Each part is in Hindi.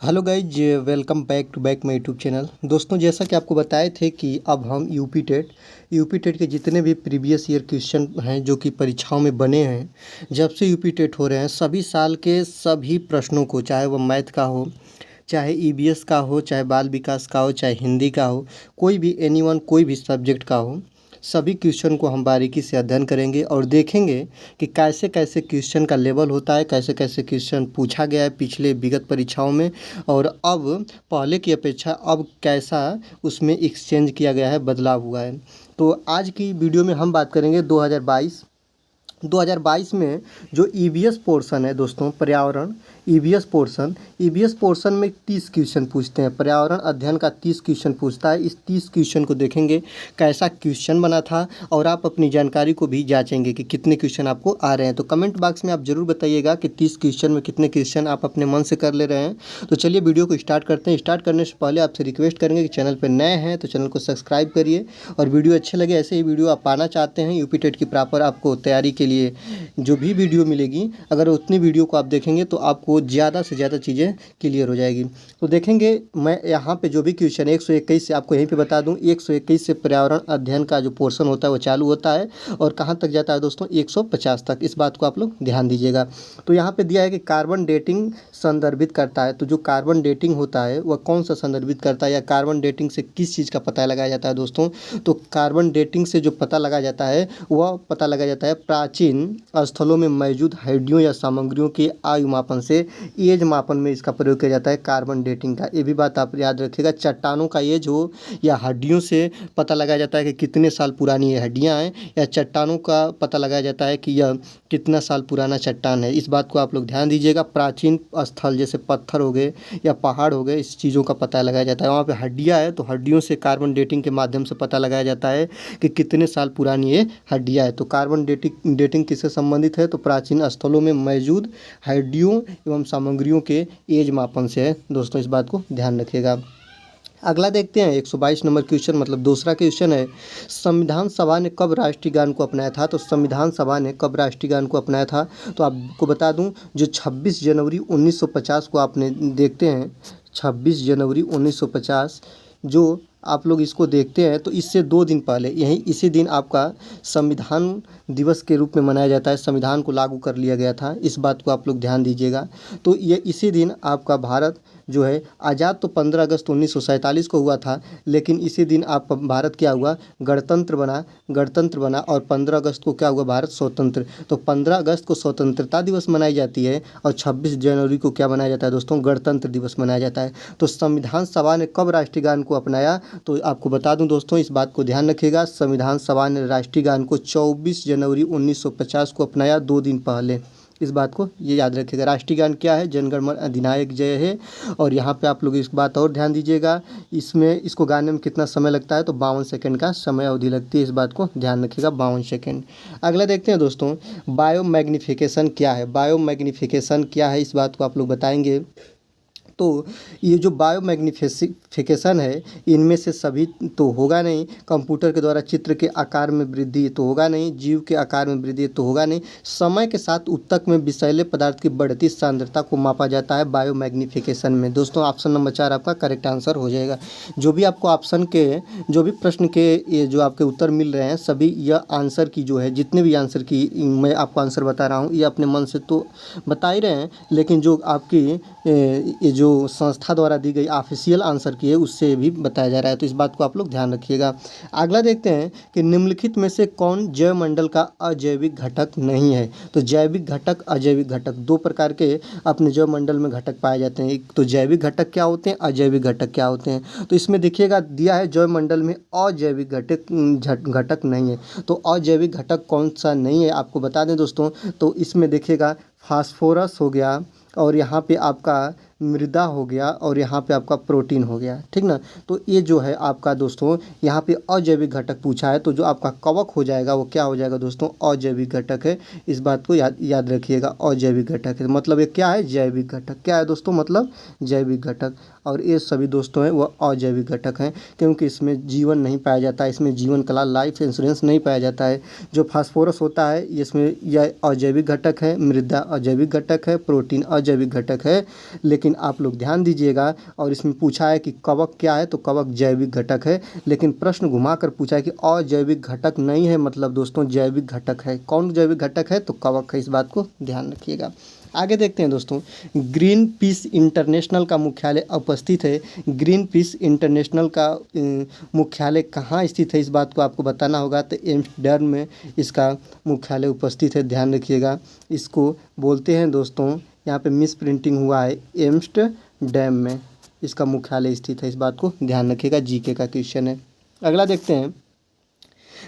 Hello guys, welcome back to back my YouTube channel. दोस्तों, जैसा कि आपको बताए थे कि अब हम यूपी टेट के जितने भी प्रीवियस ईयर क्वेश्चन हैं जो कि परीक्षाओं में बने हैं, जब से यूपी टेट हो रहे हैं सभी साल के सभी प्रश्नों को, चाहे वो मैथ का हो, चाहे ईवीएस का हो, चाहे बाल विकास का हो, चाहे हिंदी का हो, कोई भी एनीवन कोई भी सब्जेक्ट का हो, सभी क्वेश्चन को हम बारीकी से अध्ययन करेंगे और देखेंगे कि कैसे कैसे क्वेश्चन का लेवल होता है, कैसे कैसे क्वेश्चन पूछा गया है पिछले विगत परीक्षाओं में, और अब पहले की अपेक्षा अब कैसा उसमें एक्सचेंज किया गया है, बदलाव हुआ है। तो आज की वीडियो में हम बात करेंगे 2022 में जो ईवीएस पोर्शन है दोस्तों, पर्यावरण ईवीएस पोर्शन में 30 क्वेश्चन पूछते हैं। पर्यावरण अध्ययन का 30 क्वेश्चन पूछता है। इस 30 क्वेश्चन को देखेंगे कैसा क्वेश्चन बना था, और आप अपनी जानकारी को भी जांचेंगे कि कितने क्वेश्चन आपको आ रहे हैं। तो कमेंट बॉक्स में आप ज़रूर बताइएगा कि 30 क्वेश्चन में कितने क्वेश्चन आप अपने मन से कर ले रहे हैं। तो चलिए वीडियो को स्टार्ट करते हैं। स्टार्ट करने से पहले आपसे रिक्वेस्ट करेंगे कि चैनल पर नए हैं तो चैनल को सब्सक्राइब करिए, और वीडियो अच्छे लगे, ऐसे ही वीडियो आप पाना चाहते हैं यूपी टेट की प्रॉपर आपको तैयारी के लिए जो भी वीडियो मिलेगी, अगर उतनी वीडियो को आप देखेंगे तो आपको ज़्यादा से ज़्यादा चीज़ें क्लियर हो जाएगी। तो देखेंगे, मैं यहाँ पे जो भी क्वेश्चन 121 से आपको यहीं पे बता दूँ, 121 से पर्यावरण अध्ययन का जो पोर्शन होता है वो चालू होता है, और कहाँ तक जाता है दोस्तों, 150 तक। इस बात को आप लोग ध्यान दीजिएगा। तो यहाँ पे दिया है कि कार्बन डेटिंग संदर्भित करता है। तो जो कार्बन डेटिंग होता है वह कौन सा संदर्भित करता है, या कार्बन डेटिंग से किस चीज़ का पता लगाया जाता है दोस्तों? तो कार्बन डेटिंग से जो पता लगाया जाता है वह पता लगाया जाता है प्राचीन स्थलों में मौजूद हड्डियों या सामग्रियों के आयु मापन से। एज मापन में इसका प्रयोग किया जाता है कार्बन डेटिंग का। ये भी बात आप याद रखिएगा। चट्टानों का एज हो या हड्डियों से पता लगाया जाता है कि कितने साल पुरानी ये हड्डियाँ हैं, या चट्टानों का पता लगाया जाता है कि यह कितना साल पुराना चट्टान है। इस बात को आप लोग ध्यान दीजिएगा। प्राचीन स्थल जैसे पत्थर हो गए या पहाड़ हो गए, इस चीज़ों का पता लगाया जाता है। वहाँ पे हड्डियाँ है तो हड्डियों से कार्बन डेटिंग के माध्यम से पता लगाया जाता है कि कितने साल पुरानी ये हड्डियाँ है। तो कार्बन डेटिंग किससे संबंधित है? तो प्राचीन स्थलों में मौजूद हड्डियों एवं सामग्रियों के एज मापन से है दोस्तों। इस बात को ध्यान रखिएगा। अगला देखते हैं 122 नंबर क्वेश्चन, मतलब दूसरा क्वेश्चन है, संविधान सभा ने कब राष्ट्रीय गान को अपनाया था? तो संविधान सभा ने कब राष्ट्रीय गान को अपनाया था? तो आपको बता दूं, जो 26 जनवरी 1950 को आपने देखते हैं, 26 जनवरी 1950 जो आप लोग इसको देखते हैं, तो इससे 2 दिन पहले इसी दिन आपका संविधान दिवस के रूप में मनाया जाता है। संविधान को लागू कर लिया गया था। इस बात को आप लोग ध्यान दीजिएगा। तो ये इसी दिन आपका भारत जो है आज़ाद तो 15 अगस्त 1947 को हुआ था, लेकिन इसी दिन आप भारत क्या हुआ, गणतंत्र बना, और 15 अगस्त को क्या हुआ, भारत स्वतंत्र। तो 15 अगस्त को स्वतंत्रता दिवस मनाई जाती है, और 26 जनवरी को क्या मनाया जाता है दोस्तों, गणतंत्र दिवस मनाया जाता है। तो संविधान सभा ने कब राष्ट्रीय गान को अपनाया? तो आपको बता दूं दोस्तों, इस बात को ध्यान रखिएगा। संविधान सभा ने राष्ट्रीय गान को 24 जनवरी 1950 को अपनाया, 2 दिन पहले। इस बात को ये याद रखिएगा। राष्ट्रीय गान क्या है? जन गण मन अधिनायक जय है। और यहाँ पे आप लोग इस बात और ध्यान दीजिएगा, इसको गाने में कितना समय लगता है? तो 52 सेकंड का समय अवधि लगती है। इस बात को ध्यान रखिएगा, 52 सेकंड। अगला देखते हैं दोस्तों, बायोमैग्निफिकेशन क्या है? बायोमैग्निफिकेशन क्या है, इस बात को आप लोग बताएंगे। तो ये जो बायोमैग्निफिकेशन है, इनमें से सभी तो होगा नहीं। कंप्यूटर के द्वारा चित्र के आकार में वृद्धि तो होगा नहीं, जीव के आकार में वृद्धि तो होगा नहीं। समय के साथ ऊतक में विषैले पदार्थ की बढ़ती सांद्रता को मापा जाता है बायोमैग्निफिकेशन में। दोस्तों, ऑप्शन नंबर 4 आपका करेक्ट आंसर हो जाएगा। जो भी आपको ऑप्शन के जो भी प्रश्न के ये जो आपके उत्तर मिल रहे हैं, सभी यह आंसर की जो है, जितने भी आंसर की मैं आपको आंसर बता रहा हूँ, ये अपने मन से तो बता ही रहे हैं, लेकिन जो आपकी ये जो संस्था द्वारा दी गई ऑफिशियल आंसर की है उससे भी बताया जा रहा है। तो इस बात को आप लोग ध्यान रखिएगा। अगला देखते हैं कि निम्नलिखित में से कौन जैव मंडल का अजैविक घटक नहीं है? तो जैविक घटक, अजैविक घटक, 2 प्रकार के अपने जैव मंडल में घटक पाए जाते हैं। एक तो जैविक घटक क्या होते हैं, अजैविक घटक क्या होते हैं। तो इसमें देखिएगा दिया है जैव मंडल में अजैविक घटक नहीं है। तो अजैविक घटक कौन सा नहीं है आपको बता दें दोस्तों। तो इसमें देखिएगा फास्फोरस हो गया, और यहाँ पे आपका मृदा हो गया, और यहाँ पे आपका प्रोटीन हो गया, ठीक ना। तो ये जो है आपका दोस्तों यहाँ पे अजैविक घटक पूछा है, तो जो आपका कवक हो जाएगा वो क्या हो जाएगा दोस्तों, अजैविक घटक है। इस बात को याद रखिएगा, अजैविक घटक है। मतलब ये क्या है, जैविक घटक। क्या है दोस्तों, मतलब जैविक घटक। और ये सभी दोस्तों हैं वह अजैविक घटक हैं, क्योंकि इसमें जीवन नहीं पाया जाता है, इसमें जीवन कला लाइफ इंश्योरेंस नहीं पाया जाता है। जो फास्फोरस होता है इसमें यह अजैविक घटक है, मृदा अजैविक घटक है, प्रोटीन अजैविक घटक है, लेकिन लेकिन आप लोग ध्यान दीजिएगा। और इसमें पूछा है कि कवक क्या है, तो कवक जैविक घटक है, लेकिन प्रश्न घुमा कर पूछा है कि अजैविक घटक नहीं है, मतलब दोस्तों जैविक घटक है। कौन जैविक घटक है, तो कवक है, इस बात को ध्यान रखिएगा। आगे देखते हैं दोस्तों, ग्रीन पीस इंटरनेशनल का मुख्यालय उपस्थित है। ग्रीन पीस इंटरनेशनल का मुख्यालय कहाँ स्थित है, इस बात को आपको बताना होगा। तो एम्स्टर्डम में इसका मुख्यालय उपस्थित है, ध्यान रखिएगा। इसको बोलते हैं दोस्तों, यहाँ पे मिस प्रिंटिंग हुआ है, एम्स्टर्डम में इसका मुख्यालय स्थित है, इस बात को ध्यान रखिएगा। जीके का क्वेश्चन है। अगला देखते हैं,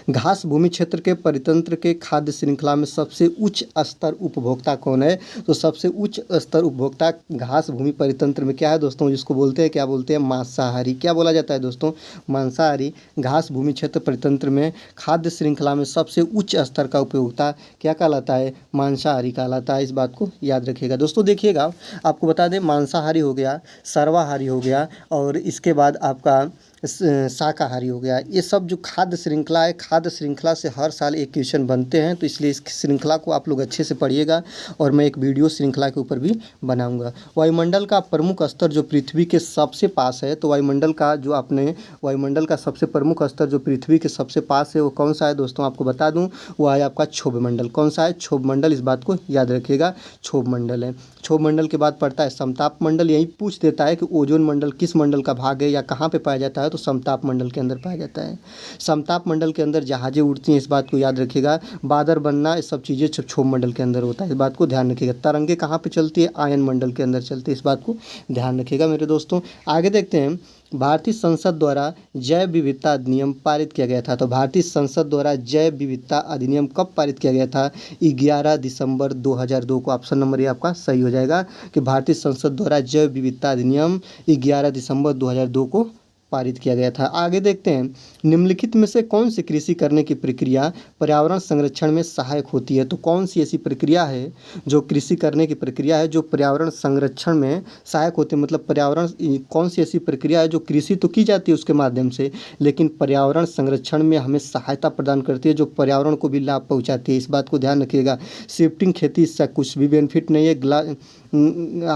घास भूमि क्षेत्र के परितंत्र के खाद्य श्रृंखला में सबसे उच्च स्तर उपभोक्ता कौन है, तो सबसे उच्च स्तर उपभोक्ता घास भूमि परितंत्र में क्या है दोस्तों, जिसको बोलते हैं, क्या बोलते हैं, मांसाहारी। क्या बोला जाता है दोस्तों, मांसाहारी। घास भूमि क्षेत्र परितंत्र में खाद्य श्रृंखला में सबसे उच्च स्तर का उपभोक्ता क्या कहलाता है, मांसाहारी कहलाता है, इस बात को याद रखिएगा। दोस्तों देखिएगा, आपको बता दें, मांसाहारी हो गया, सर्वाहारी हो गया, और इसके बाद आपका शाकाहारी हो गया। ये सब जो खाद्य श्रृंखला है, खाद्य श्रृंखला से हर साल एक क्वेश्चन बनते हैं, तो इसलिए इस श्रृंखला को आप लोग अच्छे से पढ़िएगा, और मैं एक वीडियो श्रृंखला के ऊपर भी बनाऊंगा। वायुमंडल का प्रमुख स्तर जो पृथ्वी के सबसे पास है, तो वायुमंडल का जो आपने वायुमंडल का सबसे प्रमुख स्तर जो पृथ्वी के सबसे पास है, वो कौन सा है दोस्तों, आपको बता दूं, वो है आपका क्षोभ मंडल। कौन सा है, क्षोभ मंडल, इस बात को याद रखिएगा, क्षोभ मंडल है। क्षोभ मंडल के बाद पड़ता है समताप मंडल। यही पूछ देता है कि ओजोन मंडल किस मंडल का भाग है या कहाँ पे पाया जाता है, तो समताप मंडल के अंदर पाया जाता है। समताप मंडल के अंदर जहाज़ें उड़ती हैं, इस बात को याद रखिएगा। बादल बनना, ये सब चीज़ें क्षोभ मंडल के अंदर होता है, इस बात को ध्यान रखिएगा। तरंगे कहाँ पे चलती है, आयन मंडल के अंदर चलती है, इस बात को ध्यान रखिएगा मेरे दोस्तों। आगे देखते हैं, भारतीय संसद द्वारा जैव विविधता अधिनियम पारित किया गया था। तो भारतीय संसद द्वारा जैव विविधता अधिनियम कब पारित किया गया था, 11 दिसंबर 2002 को। ऑप्शन नंबर ये आपका सही हो जाएगा कि भारतीय संसद द्वारा जैव विविधता अधिनियम 11 दिसंबर 2002 को पारित किया गया था। आगे देखते हैं, निम्नलिखित में से कौन सी कृषि करने की प्रक्रिया पर्यावरण संरक्षण में सहायक होती है, तो कौन सी ऐसी प्रक्रिया है जो कृषि करने की प्रक्रिया है जो पर्यावरण संरक्षण में सहायक होती है, मतलब पर्यावरण, कौन सी ऐसी प्रक्रिया है जो कृषि तो की जाती है उसके माध्यम से, लेकिन पर्यावरण संरक्षण में हमें सहायता प्रदान करती है, जो पर्यावरण को भी लाभ पहुँचाती है, इस बात को ध्यान रखिएगा। शिफ्टिंग खेती, इससे कुछ भी बेनिफिट नहीं है। ग्लास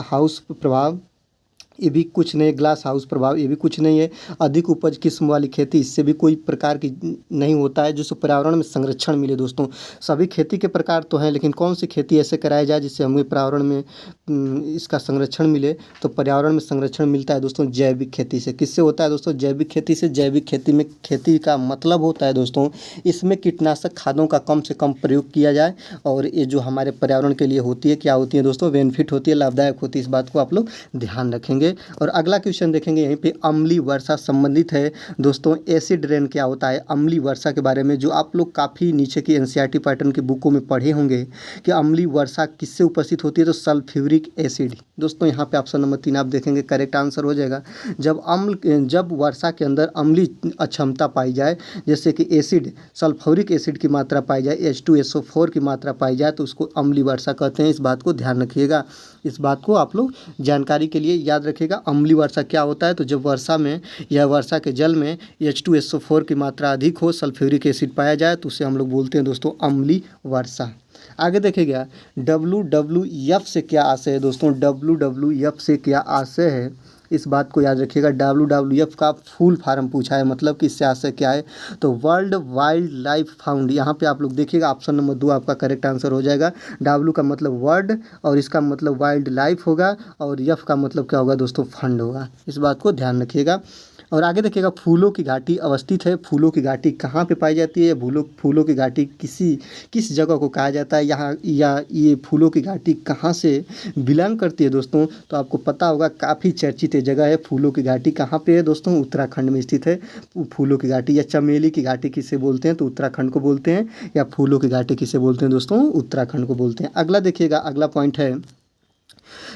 हाउस प्रभाव, ये भी कुछ नहीं, ग्लास हाउस प्रभाव, ये भी कुछ नहीं है। अधिक उपज किस्म वाली खेती, इससे भी कोई प्रकार की नहीं होता है जिससे पर्यावरण में संरक्षण मिले। दोस्तों सभी खेती के प्रकार तो हैं, लेकिन कौन सी खेती ऐसे कराई जाए जिससे हमें पर्यावरण में इसका संरक्षण मिले, तो पर्यावरण में संरक्षण मिलता है दोस्तों जैविक खेती से। किससे होता है दोस्तों, जैविक खेती से। जैविक खेती में खेती का मतलब होता है दोस्तों, इसमें कीटनाशक खादों का कम से कम प्रयोग किया जाए, और ये जो हमारे पर्यावरण के लिए होती है, क्या होती है दोस्तों, बेनिफिट होती है, लाभदायक होती है, इस बात को आप लोग ध्यान रखेंगे। और अगला क्वेश्चन देखेंगे, यहीं पे अम्लीय वर्षा संबंधित है दोस्तों। एसिड रेन क्या होता है, अम्लीय वर्षा के बारे में, जो आप लोग काफ़ी नीचे की एनसीईआरटी पैटर्न की बुकों में पढ़े होंगे कि अम्लीय वर्षा किससे उपस्थित होती है, तो सल्फ्यूरिक एसिड। दोस्तों यहाँ पे ऑप्शन नंबर 3 आप देखेंगे, करेक्ट आंसर हो जाएगा। जब वर्षा के अंदर अम्लीय अक्षमता पाई जाए, जैसे कि एसिड, सल्फ्यूरिक एसिड की मात्रा पाई जाए, H2SO4 की मात्रा पाई जाए, तो उसको अम्लीय वर्षा कहते हैं, इस बात को ध्यान रखिएगा। इस बात को आप लोग जानकारी के लिए याद रखिएगा। अम्लीय वर्षा क्या होता है, तो जब वर्षा में या वर्षा के जल में H2SO4 की मात्रा अधिक हो, सल्फ्यूरिक एसिड पाया जाए, तो उसे हम लोग बोलते हैं दोस्तों अम्लीय वर्षा। आगे देखिएगा, WWF से क्या आशय है दोस्तों, WWF से क्या आशय है, इस बात को याद रखिएगा। WWF का फुल फॉर्म पूछा है, मतलब कि इससे आशय क्या है, तो वर्ल्ड वाइल्ड लाइफ फाउंड। यहाँ पे आप लोग देखिएगा, ऑप्शन नंबर 2 आपका करेक्ट आंसर हो जाएगा। W का मतलब वर्ल्ड, और इसका मतलब वाइल्ड लाइफ होगा, और F का मतलब क्या होगा दोस्तों, फंड होगा, इस बात को ध्यान रखिएगा। और आगे देखिएगा, फूलों की घाटी अवस्थित है। फूलों की घाटी कहाँ पे पाई जाती है, फूलों की घाटी किस जगह को कहा जाता है, यहाँ या ये फूलों की घाटी कहाँ से बिलोंग करती है दोस्तों, तो आपको पता होगा, काफ़ी चर्चित जगह है। फूलों की घाटी कहाँ पे है दोस्तों, उत्तराखंड में स्थित है फूलों की घाटी। या चमेली की घाटी किसे बोलते हैं, तो उत्तराखंड को बोलते हैं, या फूलों की घाटी किसे बोलते हैं दोस्तों, उत्तराखंड को बोलते हैं। अगला देखिएगा, अगला पॉइंट है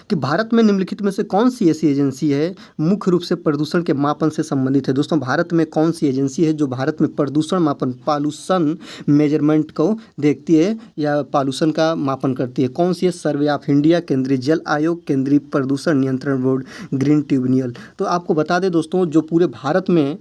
कि भारत में निम्नलिखित में से कौन सी ऐसी एजेंसी है मुख्य रूप से प्रदूषण के मापन से संबंधित है। दोस्तों भारत में कौन सी एजेंसी है जो भारत में प्रदूषण मापन, पॉल्यूशन मेजरमेंट को देखती है या पॉल्यूशन का मापन करती है, कौन सी है, सर्वे ऑफ इंडिया, केंद्रीय जल आयोग, केंद्रीय प्रदूषण नियंत्रण बोर्ड, ग्रीन ट्रिब्यूनल। तो आपको बता दें दोस्तों, जो पूरे भारत में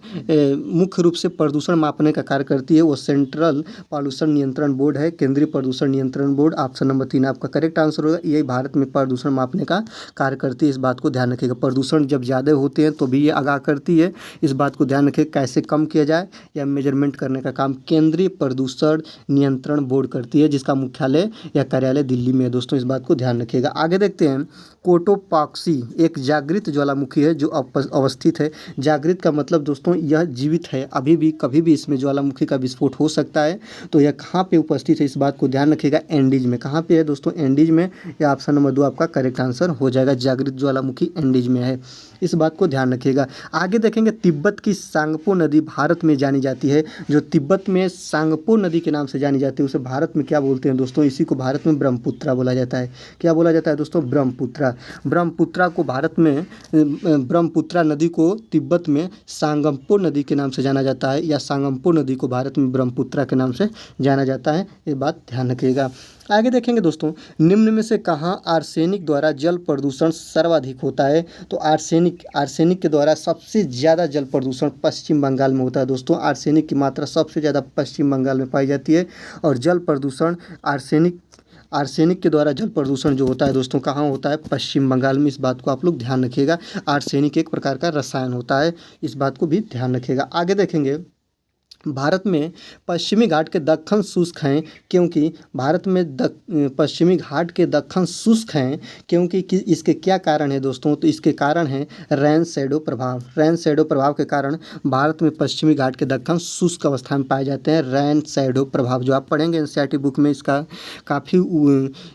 मुख्य रूप से प्रदूषण मापने का कार्य करती है वो सेंट्रल पॉल्यूशन नियंत्रण बोर्ड है, केंद्रीय प्रदूषण नियंत्रण बोर्ड। ऑप्शन नंबर 3 आपका करेक्ट आंसर होगा, यही भारत में प्रदूषण मापने का का कार्य करती है, इस बात को ध्यान रखिएगा। प्रदूषण जब ज़्यादा होते हैं तो भी ये आगाह करती है, इस बात को ध्यान रखिए। कैसे कम किया जाए या मेजरमेंट करने का काम केंद्रीय प्रदूषण नियंत्रण बोर्ड करती है, जिसका मुख्यालय या कार्यालय दिल्ली में है दोस्तों, इस बात को ध्यान रखिएगा। आगे देखते हैं, कोटोपाक्सी एक जागृत ज्वालामुखी है जो अवस्थित है। जागृत का मतलब दोस्तों यह जीवित है, अभी भी कभी भी इसमें ज्वालामुखी का विस्फोट हो सकता है। तो यह कहाँ पे उपस्थित है, इस बात को ध्यान रखिएगा, एंडीज में। कहाँ पे है दोस्तों, एंडीज में। या ऑप्शन नंबर 2 आपका करेक्ट आंसर हो जाएगा, जागृत ज्वालामुखी एंडीज में है, इस बात को ध्यान रखिएगा। आगे देखेंगे, तिब्बत की सांगपो नदी भारत में जानी जाती है। जो तिब्बत में सांगपो नदी के नाम से जानी जाती है उसे भारत में क्या बोलते हैं दोस्तों, इसी को भारत में ब्रह्मपुत्रा बोला जाता है। क्या बोला जाता है दोस्तों, ब्रह्मपुत्रा। ब्रह्मपुत्रा को भारत में ब्रह्मपुत्रा नदी को तिब्बत में सांगम्पो नदी के नाम से जाना जाता है, या सांगम्पो नदी को भारत में ब्रह्मपुत्रा के नाम से जाना जाता है, ये बात ध्यान रखिएगा। आगे देखेंगे दोस्तों, निम्न में से कहाँ आर्सेनिक द्वारा जल प्रदूषण सर्वाधिक होता है। तो आर्सेनिक के द्वारा सबसे ज़्यादा जल प्रदूषण पश्चिम बंगाल में होता है दोस्तों। आर्सेनिक की मात्रा सबसे ज़्यादा पश्चिम बंगाल में पाई जाती है। और जल प्रदूषण आर्सेनिक के द्वारा जल प्रदूषण जो होता है दोस्तों कहाँ होता है, पश्चिम बंगाल में, इस बात को आप लोग ध्यान रखिएगा। आर्सेनिक एक प्रकार का रसायन होता है, इस बात को भी ध्यान रखिएगा। आगे देखेंगे, भारत में पश्चिमी घाट के दक्कन शुष्क हैं, क्योंकि भारत में पश्चिमी घाट के दक्कन शुष्क हैं क्योंकि इसके क्या कारण है दोस्तों, तो इसके कारण है रेन शैडो प्रभाव। रेन शैडो प्रभाव के कारण भारत में पश्चिमी घाट के दक्कन शुष्क अवस्था में पाए जाते हैं। रेन शैडो प्रभाव जो आप पढ़ेंगे एनसीईआरटी बुक में, इसका काफ़ी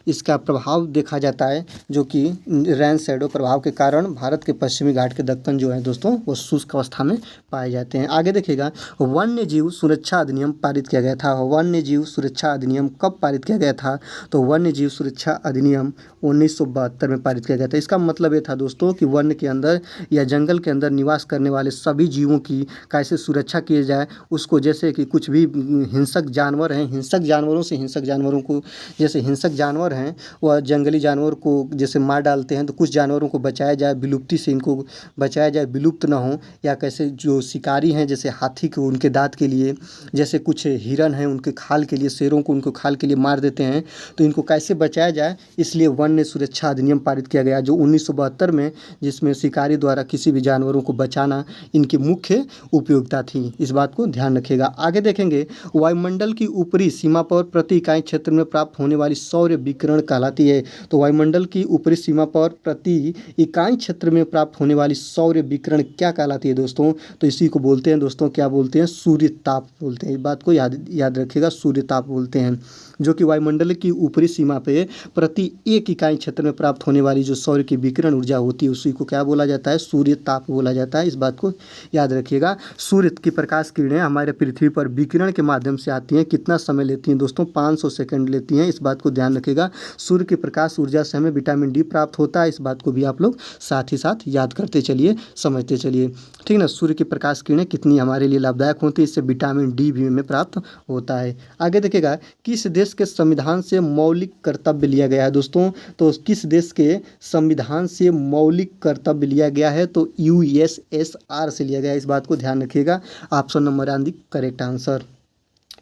इसका प्रभाव देखा जाता है, जो कि रेन शैडो प्रभाव के कारण भारत के पश्चिमी घाट के दक्कन जो है दोस्तों वो शुष्क अवस्था में पाए जाते हैं। आगे देखिएगा, वन्य जीव सुरक्षा अधिनियम पारित किया गया था। वन्य जीव सुरक्षा अधिनियम कब पारित किया गया था, तो वन्य जीव सुरक्षा अधिनियम 1972 में पारित किया गया था। इसका मतलब ये था दोस्तों कि वन्य के अंदर या जंगल के अंदर निवास करने वाले सभी जीवों की कैसे सुरक्षा की जाए उसको, जैसे कि कुछ भी हिंसक जानवर हैं, हिंसक जानवरों को, जैसे हिंसक जानवर हैं वह जंगली जानवर को जैसे मार डालते हैं, तो कुछ जानवरों को बचाया जाए, विलुप्ति से इनको बचाया जाए, विलुप्त ना हो। या कैसे जो शिकारी हैं जैसे हाथी को उनके दांत के लिए, जैसे कुछ हिरन हैं उनके खाल के लिए, शेरों को उनको खाल के लिए मार देते हैं, तो इनको कैसे बचाया जाए, इसलिए वन्य सुरक्षा अधिनियम पारित किया गया जो 1972 में, जिसमें शिकारी द्वारा किसी भी जानवरों को बचाना इनकी मुख्य उपयोगिता थी, इस बात को ध्यान रखिएगा। आगे देखेंगे, वायुमंडल की ऊपरी सीमा पर प्रति इकाई क्षेत्र में प्राप्त होने वाली सौर विकिरण कहलाती है। तो वायुमंडल की ऊपरी सीमा पर प्रति इकाई क्षेत्र में प्राप्त होने वाली सौर विकिरण क्या कहलाती है दोस्तों, तो इसी को बोलते हैं दोस्तों, क्या बोलते हैं, सूर्य ताप बोलते हैं। इस बात को याद रखिएगा, सूर्य ताप बोलते हैं, जो कि वायुमंडल की ऊपरी सीमा पे प्रति एक इकाई क्षेत्र में प्राप्त होने वाली जो सौर की विकिरण ऊर्जा होती है उसी को क्या बोला जाता है, सूर्य ताप बोला जाता है। इस बात को याद रखिएगा। सूर्य की प्रकाश किरणें हमारे पृथ्वी पर विकिरण के माध्यम से आती हैं, कितना समय लेती हैं दोस्तों, 500 सेकंड लेती हैं, इस बात को ध्यान रखिएगा। सूर्य की प्रकाश ऊर्जा से हमें विटामिन डी प्राप्त होता है, इस बात को भी आप लोग साथ ही साथ याद करते चलिए, समझते चलिए, ठीक ना। सूर्य की प्रकाश किरणें कितनी हमारे लिए लाभदायक होती है, इससे विटामिन डी भी हमें प्राप्त होता है। आगे देखिएगा, किस देश के संविधान से मौलिक कर्तव्य लिया गया है दोस्तों, तो किस देश के संविधान से मौलिक कर्तव्य लिया गया है, तो यूएसएसआर से लिया गया है, इस बात को ध्यान रखिएगा। Option number answer correct answer.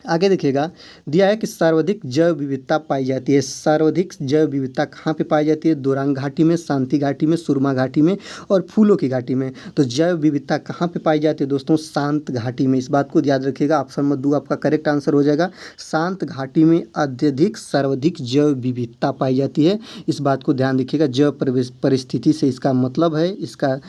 आगे देखिएगा, दिया है कि सर्वाधिक जैव विविधता पाई जाती है। सर्वाधिक जैव विविधता कहाँ पे पाई जाती है, दोरांग घाटी में, शांति घाटी में, सुरमा घाटी में और फूलों की घाटी में। तो जैव विविधता कहाँ पे पाई जाती है दोस्तों, शांत घाटी में, इस बात को याद रखिएगा। ऑप्शन नंबर 2 आपका करेक्ट आंसर हो जाएगा। शांत घाटी में अत्यधिक सर्वाधिक जैव विविधता पाई जाती है, इस बात को ध्यान रखिएगा। जैव परिस्थिति से इसका मतलब है, इसका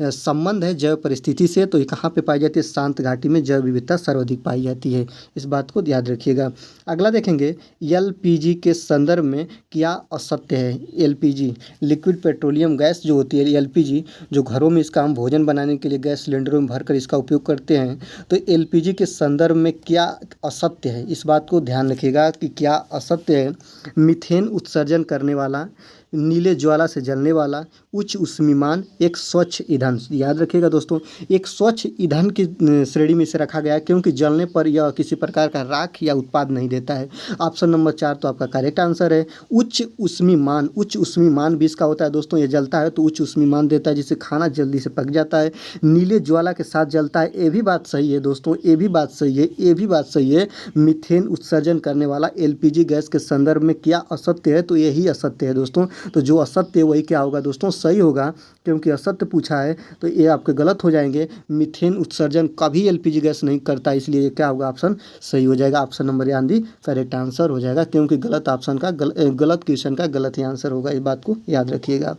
संबंध है जैव परिस्थिति से, तो ये कहाँ पे पाई जाती है, शांत घाटी में जैव विविधता सर्वाधिक पाई जाती है, इस बात को याद रखिएगा। अगला देखेंगे, एलपीजी के संदर्भ में क्या असत्य है। एलपीजी लिक्विड पेट्रोलियम गैस जो होती है, एलपीजी जो घरों में इसका हम भोजन बनाने के लिए गैस सिलेंडरों में भरकर इसका उपयोग करते हैं, तो एलपीजी के संदर्भ में क्या असत्य है, इस बात को ध्यान रखिएगा कि क्या असत्य है। मीथेन उत्सर्जन करने वाला, नीले ज्वाला से जलने वाला, उच्च ऊष्मीमान, एक स्वच्छ ईंधन। याद रखिएगा दोस्तों, एक स्वच्छ ईंधन की श्रेणी में इसे रखा गया है क्योंकि जलने पर यह किसी प्रकार का राख या उत्पाद नहीं देता है। ऑप्शन नंबर 4 तो आपका करेक्ट आंसर है। उच्च ऊष्मीमान, उच्च ऊष्मीमान भी इसका होता है दोस्तों, ये जलता है तो उच्च ऊष्मीमान देता है जिससे खाना जल्दी से पक जाता है। नीले ज्वाला के साथ जलता है, ये भी बात सही है दोस्तों, ये भी बात सही है, ये भी बात सही है। मीथेन उत्सर्जन करने वाला एलपीजी गैस के संदर्भ में क्या असत्य है, तो यही असत्य है दोस्तों। तो जो असत्य है वही क्या होगा दोस्तों, सही होगा, क्योंकि असत्य पूछा है तो ये आपके गलत हो जाएंगे। मीथेन उत्सर्जन कभी एलपीजी गैस नहीं करता, इसलिए ये क्या होगा, ऑप्शन सही हो जाएगा। ऑप्शन नंबर यानी दी करेक्ट आंसर हो जाएगा, क्योंकि गलत ऑप्शन का गलत क्वेश्चन का गलत ही आंसर होगा, इस बात को याद रखिएगा।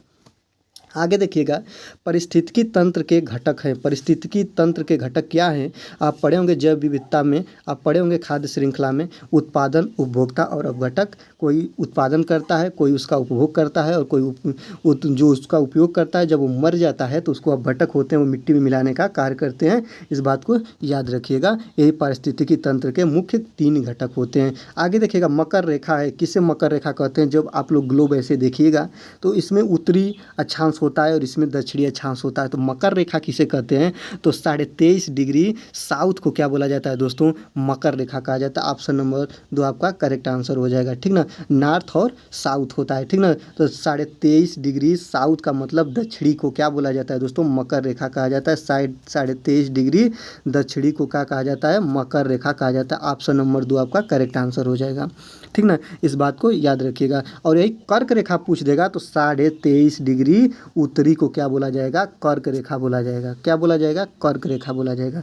आगे देखिएगा, पारिस्थितिकी तंत्र के घटक हैं। पारिस्थितिकी तंत्र के घटक क्या हैं, आप पढ़े होंगे जैव विविधता में, आप पढ़े होंगे खाद्य श्रृंखला में, उत्पादन, उपभोक्ता और अपघटक। कोई उत्पादन करता है, कोई उसका उपभोग करता है, और कोई जो उसका उपयोग करता है जब वो मर जाता है तो उसको अपघटक होते हैं, वो मिट्टी में मिलाने का कार्य करते हैं। इस बात को याद रखिएगा, यही पारिस्थितिकी तंत्र के मुख्य 3 घटक होते हैं। आगे देखिएगा, मकर रेखा है। किसे मकर रेखा कहते हैं, जब आप लोग ग्लोब ऐसे देखिएगा तो इसमें उत्तरी अक्षांश होता है और इसमें दक्षिणी अक्षांश होता है। तो मकर रेखा किसे कहते हैं, तो 23.5 डिग्री साउथ को क्या बोला जाता है दोस्तों, मकर रेखा कहा जाता है। ऑप्शन नंबर 2 आपका करेक्ट आंसर हो जाएगा, ठीक ना। नॉर्थ और साउथ होता है, ठीक ना। तो 23.5 डिग्री साउथ का मतलब दक्षिणी को क्या बोला जाता है दोस्तों, मकर रेखा कहा जाता है। 23.5 डिग्री दक्षिणी को क्या कहा जाता है, मकर रेखा कहा जाता है। ऑप्शन नंबर 2 आपका करेक्ट आंसर हो जाएगा, ठीक ना। इस बात को याद रखिएगा। और यही कर्क रेखा पूछ देगा तो 23.5 डिग्री उत्तरी को क्या बोला जाएगा, कर्क रेखा बोला जाएगा। क्या बोला जाएगा, कर्क रेखा बोला जाएगा।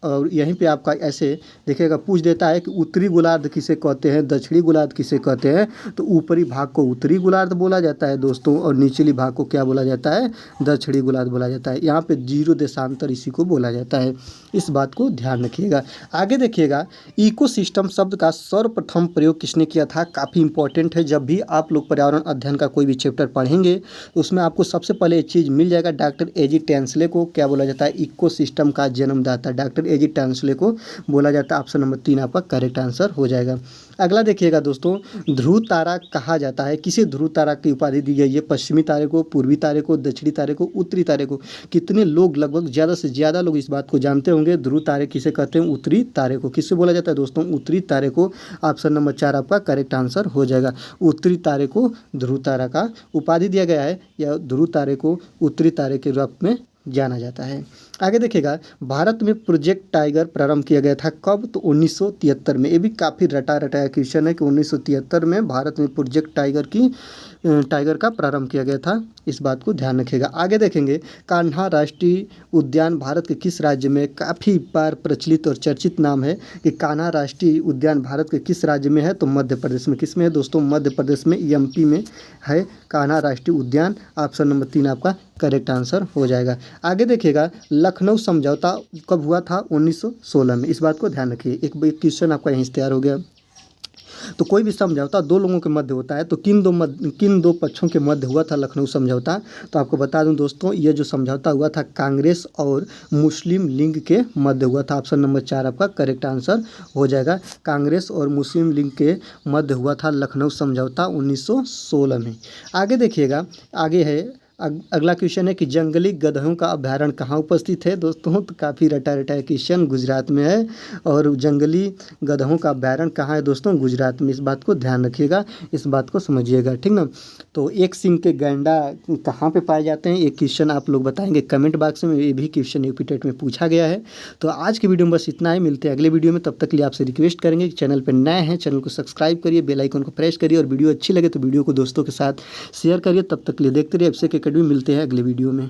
और यहीं पे आपका ऐसे देखिएगा पूछ देता है कि उत्तरी गोलार्ध किसे कहते हैं, दक्षिणी गोलार्ध किसे कहते हैं। तो ऊपरी भाग को उत्तरी गोलार्ध बोला जाता है दोस्तों, और निचली भाग को क्या बोला जाता है, दक्षिणी गोलार्ध बोला जाता है। यहाँ पे 0 देशांतर इसी को बोला जाता है, इस बात को ध्यान रखिएगा। आगे देखिएगा, इकोसिस्टम शब्द का सर्वप्रथम प्रयोग किसने किया था, काफ़ी इंपॉर्टेंट है। जब भी आप लोग पर्यावरण अध्ययन का कोई भी चैप्टर पढ़ेंगे तो उसमें आपको सबसे पहले एक चीज़ मिल जाएगा, डॉक्टर एजी टेंसले को क्या बोला जाता है, इकोसिस्टम का जन्मदाता डॉक्टर एजी टेंसले को बोला जाता है। ऑप्शन नंबर 3 आपका करेक्ट आंसर हो जाएगा। अगला देखिएगा दोस्तों, ध्रुव तारा कहा जाता है, किसे ध्रुव तारा की उपाधि दी गई है, पश्चिमी तारे को, पूर्वी तारे को, दक्षिणी तारे को, उत्तरी तारे को। कितने लोग, लगभग ज़्यादा से ज़्यादा लोग इस बात को जानते होंगे, ध्रुव तारे किसे कहते हैं, उत्तरी तारे को। किससे बोला जाता है दोस्तों, उत्तरी तारे को। ऑप्शन नंबर 4 आपका करेक्ट आंसर हो जाएगा। उत्तरी तारे को ध्रुव तारा का उपाधि दिया गया है, या ध्रुव तारे को उत्तरी तारे के रूप में जाना जाता है। आगे देखिएगा, भारत में प्रोजेक्ट टाइगर प्रारंभ किया गया था कब, तो 1973 में। ये भी काफ़ी रटा रटाया क्वेश्चन है कि 1973 में भारत में प्रोजेक्ट टाइगर का प्रारंभ किया गया था, इस बात को ध्यान रखिएगा। आगे देखेंगे, कान्हा राष्ट्रीय उद्यान भारत के किस राज्य में, काफ़ी बार प्रचलित और चर्चित नाम है कि कान्हा राष्ट्रीय उद्यान भारत के किस राज्य में है, तो मध्य प्रदेश में। किस में है दोस्तों, मध्य प्रदेश में, एमपी में है कान्हा राष्ट्रीय उद्यान। ऑप्शन नंबर 3 आपका करेक्ट आंसर हो जाएगा। आगे देखिएगा, लखनऊ समझौता कब हुआ था, 1916 में। इस बात को ध्यान रखिए, एक क्वेश्चन आपका यहीं से तैयार हो गया। तो कोई भी समझौता 2 लोगों के मध्य होता है, तो किन दो पक्षों के मध्य हुआ था लखनऊ समझौता, तो आपको बता दूं दोस्तों, ये जो समझौता हुआ था कांग्रेस और मुस्लिम लीग के मध्य हुआ था। ऑप्शन नंबर 4 आपका करेक्ट आंसर हो जाएगा। कांग्रेस और मुस्लिम लीग के मध्य हुआ था लखनऊ समझौता 1916 में। आगे देखिएगा, आगे है अगला क्वेश्चन है कि जंगली गधों का अभ्यारण्य कहाँ उपस्थित है दोस्तों, तो काफ़ी रटा रटाया क्वेश्चन, गुजरात में है। और जंगली गधों का अभ्यारण्य कहाँ है दोस्तों, गुजरात में। इस बात को ध्यान रखिएगा, इस बात को समझिएगा, ठीक ना। तो एक सींग के गैंडा कहाँ पे पाए जाते हैं, एक क्वेश्चन आप लोग बताएंगे कमेंट बॉक्स में, ये भी क्वेश्चन यूपीटेट में पूछा गया है। तो आज की वीडियो में बस इतना ही, मिलते हैं अगले वीडियो में। तब तक के लिए आपसे रिक्वेस्ट करेंगे कि चैनल पर नए हैं, चैनल को सब्सक्राइब करिए, बेल आइकन को प्रेस करिए, और वीडियो अच्छी लगे तो वीडियो को दोस्तों के साथ शेयर करिए। तब तक के लिए देखते रहिए अभिषेक एकेडमी, मिलते हैं अगले वीडियो में।